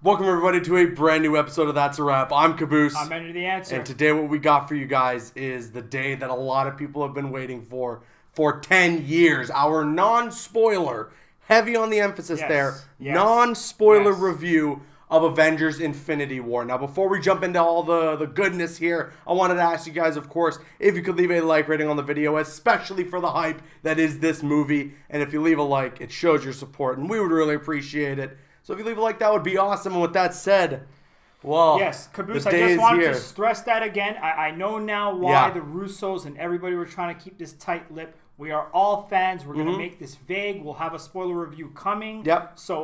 Welcome everybody to a brand new episode of That's a Wrap. I'm Caboose. I'm Ender the Answer. And today what we got for you guys is the day that a lot of people have been waiting for 10 years. Our non-spoiler, heavy on the emphasis there, non-spoiler review of Avengers Infinity War. Now before we jump into all the goodness here, I wanted to ask you guys, of course, if you could leave a like rating on the video, especially for the hype that is this movie. And if you leave a like, it shows your support and we would really appreciate it. So if you leave a like, that would be awesome. And with that said, well, yes, Caboose, I just wanted to stress that again. I know now why the Russos and everybody were trying to keep this tight-lipped. We are all fans. We're going to make this vague. We'll have a spoiler review coming. Yep. So,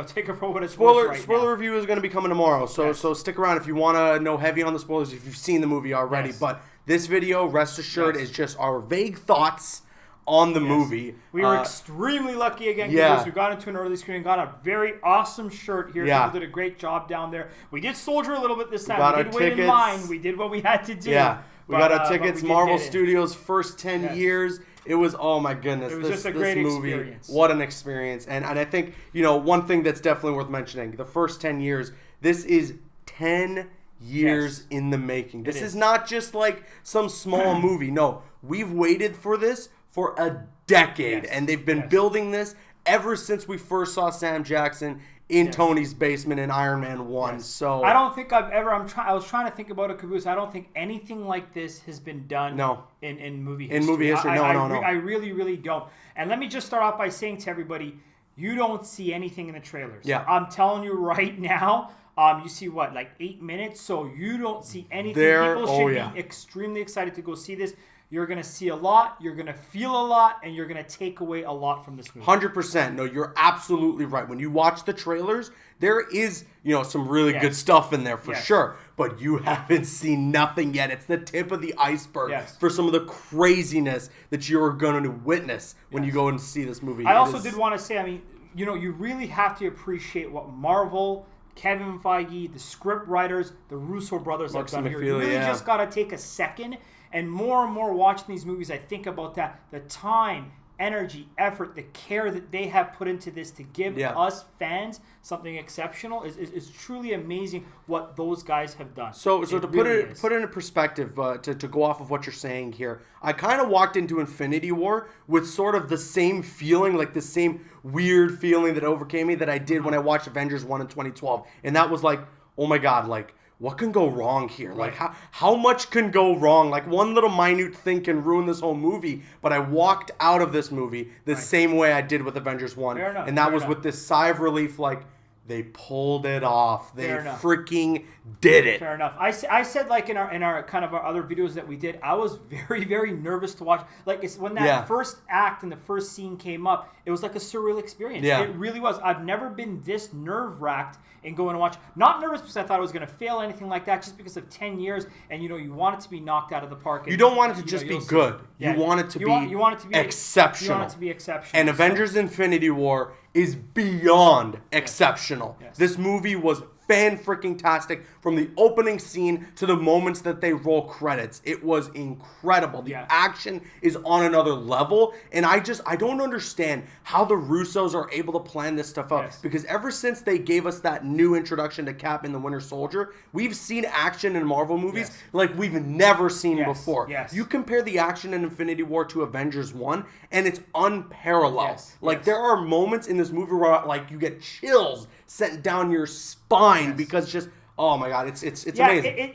take it for what it's worth right Spoiler review is going to be coming tomorrow. So stick around if you want to know heavy on the spoilers, if you've seen the movie already. Yes. But this video, rest assured, is just our vague thoughts on the movie. We were extremely lucky again because we got into an early screening, got a very awesome shirt here. People did a great job down there. We did soldier a little bit this time. We did wait in line. We did what we had to do. Yeah, we got our tickets. Marvel Studios' first 10 years. It was, oh my goodness. It was just a great movie, experience. What an experience. And I think, one thing that's definitely worth mentioning, the first 10 years, this is 10 years in the making. This is not just like some small movie. No, we've waited for this for a decade, and they've been building this ever since we first saw Sam Jackson in Tony's basement in Iron Man 1. So I don't think I've ever. I was trying to think about it, Caboose. I don't think anything like this has been done. In movie history. In movie history, no. I really, really don't. And let me just start off by saying to everybody, you don't see anything in the trailers. Yeah, I'm telling you right now. You see what, like 8 minutes? So you don't see anything. People should be extremely excited to go see this. You're going to see a lot, you're going to feel a lot, and you're going to take away a lot from this movie. 100%. No, you're absolutely right. When you watch the trailers, there is, some really good stuff in there for sure. But you haven't seen nothing yet. It's the tip of the iceberg for some of the craziness that you're going to witness when you go and see this movie. I also did want to say, you really have to appreciate what Marvel, Kevin Feige, the script writers, the Russo brothers have done here. You really just got to take a second. And more watching these movies, I think about that. The time, energy, effort, the care that they have put into this to give us fans something exceptional is truly amazing what those guys have done. So to put it in perspective, to go off of what you're saying here, I kind of walked into Infinity War with sort of the same feeling, like the same weird feeling that overcame me that I did when I watched Avengers 1 in 2012. And that was like, oh my God, like, what can go wrong here? Like, how much can go wrong? Like, one little minute thing can ruin this whole movie. But I walked out of this movie the same way I did with Avengers 1. And that was with this sigh of relief, like, they pulled it off. They freaking did it. Fair enough. I said, like, in our kind of our other videos that we did, I was very, very nervous to watch. Like, it's when that first act and the first scene came up, it was like a surreal experience. Yeah. It really was. I've never been this nerve-wracked in going to watch. Not nervous because I thought I was going to fail, anything like that, just because of 10 years, and, you want it to be knocked out of the park. And, you don't want it to just be good. You want it to be exceptional. You want it to be exceptional. And Avengers Infinity War is beyond exceptional. Yes. This movie was fan-freaking-tastic from the opening scene to the moments that they roll credits. It was incredible. The action is on another level, and I don't understand how the Russos are able to plan this stuff out, because ever since they gave us that new introduction to Cap and the Winter Soldier, we've seen action in Marvel movies like we've never seen before. Yes. You compare the action in Infinity War to Avengers 1, and it's unparalleled. There are moments in this movie where, like, you get chills sent down your spine because just, oh my God, it's amazing.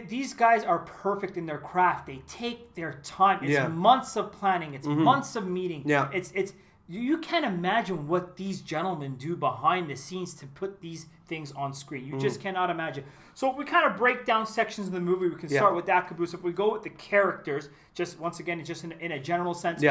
These guys are perfect in their craft. They take their time. It's months of planning. It's months of meeting. Yeah. It's you can't imagine what these gentlemen do behind the scenes to put these things on screen. You just cannot imagine. So if we kind of break down sections of the movie, we can start with that, Caboose. If we go with the characters, just once again, just in a general sense,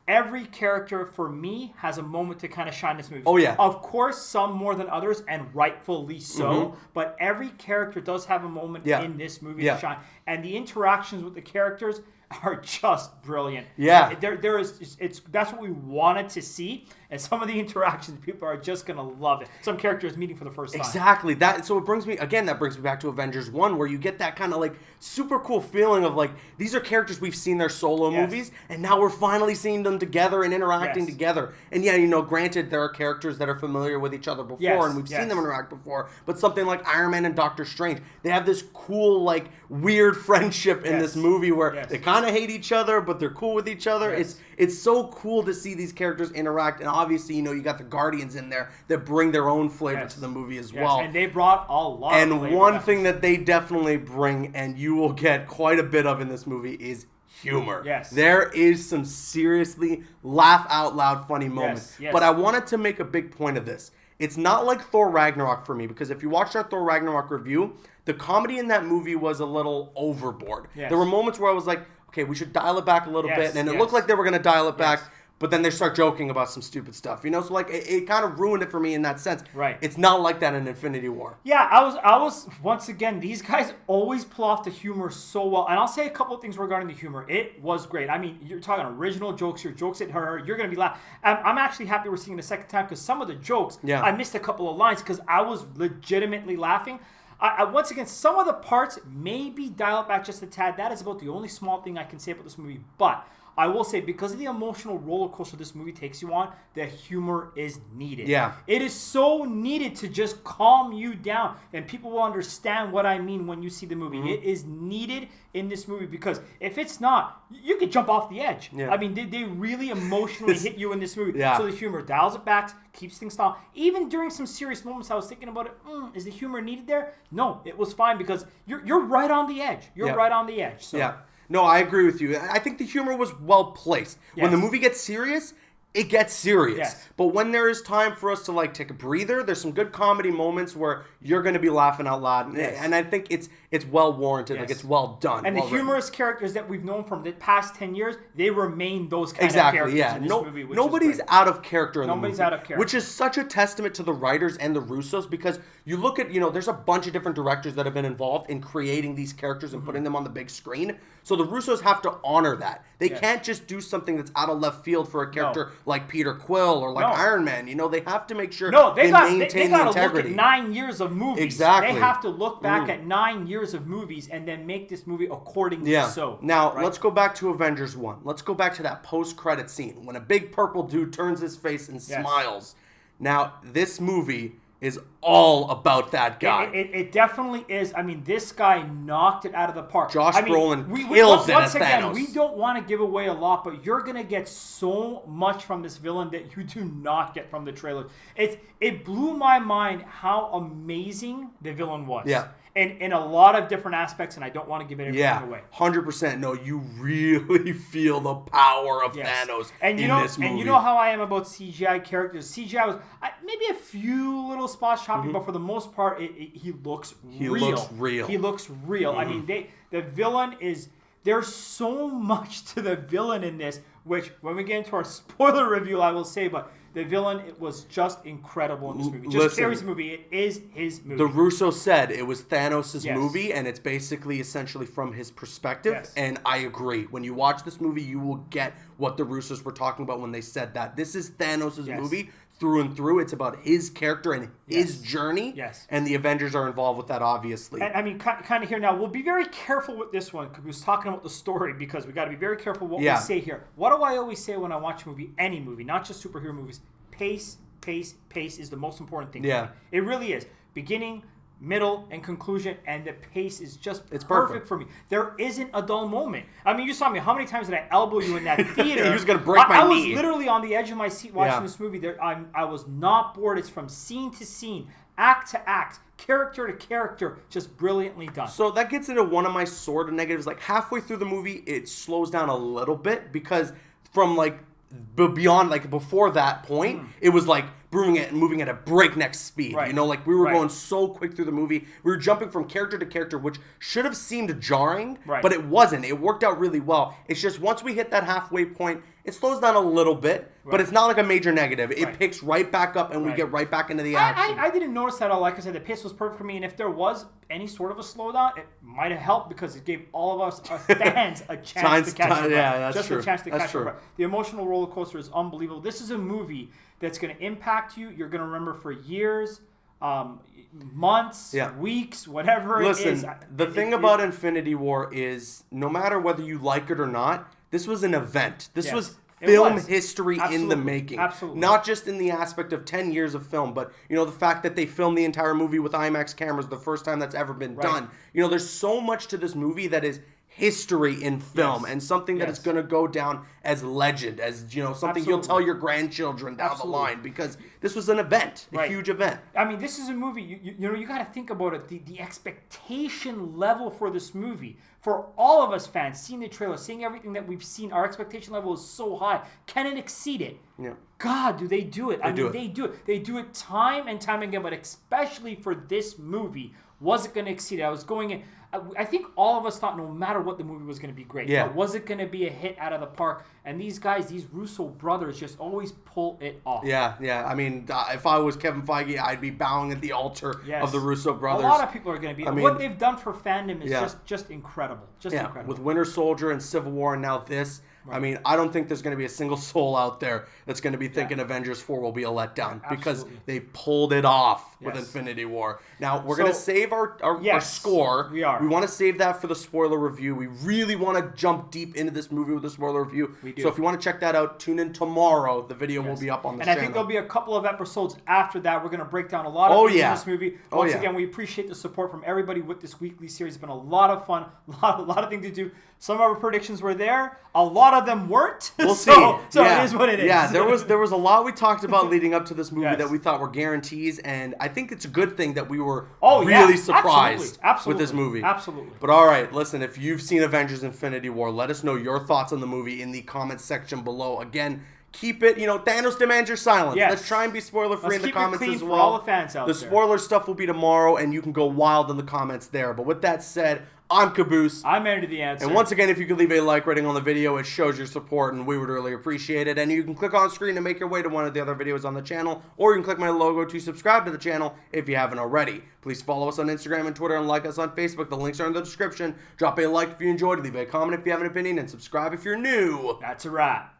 every character for me has a moment to kind of shine this movie. Oh, yeah. Of course, some more than others, and rightfully so, but every character does have a moment in this movie to shine. And the interactions with the characters, are just brilliant. Yeah. There is that's what we wanted to see, and some of the interactions, people are just gonna love it. Some characters meeting for the first time. Exactly. That brings me back to Avengers 1, where you get that kind of like super cool feeling of like these are characters we've seen their solo movies, and now we're finally seeing them together and interacting together. And yeah, granted there are characters that are familiar with each other before, and we've seen them interact before, but something like Iron Man and Doctor Strange, they have this cool like weird friendship in this movie where they kind of hate each other, but they're cool with each other. It's so cool to see these characters interact, and obviously, you got the Guardians in there that bring their own flavor to the movie as well. And they brought a lot of flavor. And one thing that they definitely bring, and you will get quite a bit of in this movie, is humor. Yes. There is some seriously laugh out loud funny moments. But I wanted to make a big point of this. It's not like Thor Ragnarok for me, because if you watched our Thor Ragnarok review, the comedy in that movie was a little overboard. There were moments where I was like, okay, we should dial it back a little bit, and it looked like they were going to dial it back, but then they start joking about some stupid stuff, so like it kind of ruined it for me in that sense. Right. It's not like that in Infinity War. Yeah, I was once again, these guys always pull off the humor so well, and I'll say a couple of things regarding the humor. It was great. I mean, you're talking original jokes, your jokes at her, you're going to be laughing. I'm actually happy we're seeing it a second time, because some of the jokes, I missed a couple of lines because I was legitimately laughing. I once again, some of the parts maybe dial it back just a tad. That is about the only small thing I can say about this movie. But I will say, because of the emotional roller coaster this movie takes you on, the humor is needed. Yeah. It is so needed to just calm you down. And people will understand what I mean when you see the movie. It is needed in this movie, because if it's not, you could jump off the edge. Yeah. I mean, they really emotionally hit you in this movie. Yeah. So the humor dials it back, keeps things calm. Even during some serious moments, I was thinking about it. Is the humor needed there? No, it was fine, because you're right on the edge. You're right on the edge. So. Yeah. No, I agree with you. I think the humor was well placed. When the movie gets serious, it gets serious. Yes. But when there is time for us to like take a breather, there's some good comedy moments where you're going to be laughing out loud. And I think it's well warranted. Like, it's well done. And the humorous characters that we've known from the past 10 years, they remain those kind of characters in this movie. Nobody's out of character in the movie. Nobody's out of character. Which is such a testament to the writers and the Russos, because you look at, there's a bunch of different directors that have been involved in creating these characters and putting them on the big screen. So the Russos have to honor that. They can't just do something that's out of left field for a character like Peter Quill or like Iron Man. They have to make sure they maintain the integrity. Look at 9 years of movies. Exactly. They have to look back at 9 years of movies and then make this movie accordingly. So. Now, let's go back to Avengers 1. Let's go back to that post-credit scene when a big purple dude turns his face and smiles. Now, this movie is all about that guy. It definitely is. I mean, this guy knocked it out of the park. Josh Brolin kills it as Thanos. We don't want to give away a lot, but you're going to get so much from this villain that you do not get from the trailer. It blew my mind how amazing the villain was. Yeah. In a lot of different aspects, and I don't want to give anything away. 100%. No, you really feel the power of Thanos in this movie. And you know how I am about CGI characters. CGI was maybe a few little spots choppy, but for the most part, he looks real. He looks real. I mean, the villain is... There's so much to the villain in this, which when we get into our spoiler review, I will say, but the villain, it was just incredible in this movie. Just carries the movie. It is his movie. The Russo said it was Thanos' movie, and it's basically essentially from his perspective. Yes. And I agree. When you watch this movie, you will get what the Russos were talking about when they said that. This is Thanos' movie through and through. It's about his character and his journey. Yes. And the Avengers are involved with that, obviously. And I mean, kind of here now, we'll be very careful with this one, because we was talking about the story, because we got to be very careful what we say here. What do I always say when I watch a movie, any movie, not just superhero movies? Pace is the most important thing. Yeah. It really is. Beginning, middle, and conclusion, and the pace is just it's perfect for me. There isn't a dull moment. I mean, you saw me. How many times did I elbow you in that theater? He was going to break my knee. I was literally on the edge of my seat watching this movie. I was not bored. It's from scene to scene, act to act, character to character, just brilliantly done. So that gets into one of my sort of negatives. Like halfway through the movie, it slows down a little bit, because from like beyond, like before that point, it was like moving at a breakneck speed. Right. Like we were going so quick through the movie. We were jumping from character to character, which should have seemed jarring, but it wasn't. It worked out really well. It's just once we hit that halfway point, It slows down a little bit, but Right. it's not like a major negative. It Right. picks right back up, and we Right. get right back into the action. I didn't notice that at all. Like I said, the pace was perfect for me, and if there was any sort of a slowdown, it might have helped because it gave all of us fans a chance to catch up. Yeah, that's Just true. a chance to That's catch true. up. The emotional roller coaster is unbelievable. This is a movie that's going to impact you. You're going to remember for years, months, weeks, whatever it is. Listen, the thing about Infinity War is no matter whether you like it or not, this was an event. This was film history in the making. Absolutely. Not just in the aspect of 10 years of film, but, you know, the fact that they filmed the entire movie with IMAX cameras, the first time that's ever been done. You know, there's so much to this movie that is history in film and something that is going to go down as legend, as, you know, something you'll tell your grandchildren down the line, because this was an event, a huge event. I mean, this is a movie, you know, you got to think about it, the expectation level for this movie. For all of us fans, seeing the trailer, seeing everything that we've seen, our expectation level is so high. Can it exceed it? Yeah. God, do they do it? They do it. They do it time and time again, but especially for this movie, was it going to exceed it? I was going in, I think all of us thought no matter what the movie was going to be great. Yeah. But was it going to be a hit out of the park? And these guys, these Russo brothers, just always pull it off. Yeah. I mean, if I was Kevin Feige, I'd be bowing at the altar of the Russo brothers. A lot of people are going to be. I mean, what they've done for fandom is just incredible. Incredible. With Winter Soldier and Civil War and now this, I mean, I don't think there's going to be a single soul out there that's going to be thinking Avengers 4 will be a letdown because they pulled it off with Infinity War. Now, we're going to save our score. We are. We want to save that for the spoiler review. We really want to jump deep into this movie with the spoiler review. We do. So if you want to check that out, tune in tomorrow. The video will be up on the channel. And I think there'll be a couple of episodes after that. We're going to break down a lot of things in this movie. Once again, we appreciate the support from everybody with this weekly series. It's been a lot of fun, a lot of things to do. Some of our predictions were there. A lot of them weren't. We'll see. So it is what it is. Yeah, there was a lot we talked about leading up to this movie that we thought were guarantees, and I think it's a good thing that we were really surprised with this movie. Absolutely. But all right, listen, if you've seen Avengers Infinity War, let us know your thoughts on the movie in the comments section below. Again, keep it, you know, Thanos demands your silence. Yes. Let's try and be spoiler-free in the comments as well. For all the fans out there. The spoiler stuff will be tomorrow, and you can go wild in the comments there. But with that said, I'm Caboose. I'm Andy the Answer. And once again, if you could leave a like rating on the video, it shows your support, and we would really appreciate it. And you can click on screen to make your way to one of the other videos on the channel, or you can click my logo to subscribe to the channel if you haven't already. Please follow us on Instagram and Twitter, and like us on Facebook. The links are in the description. Drop a like if you enjoyed, leave a comment if you have an opinion, and subscribe if you're new. That's a wrap.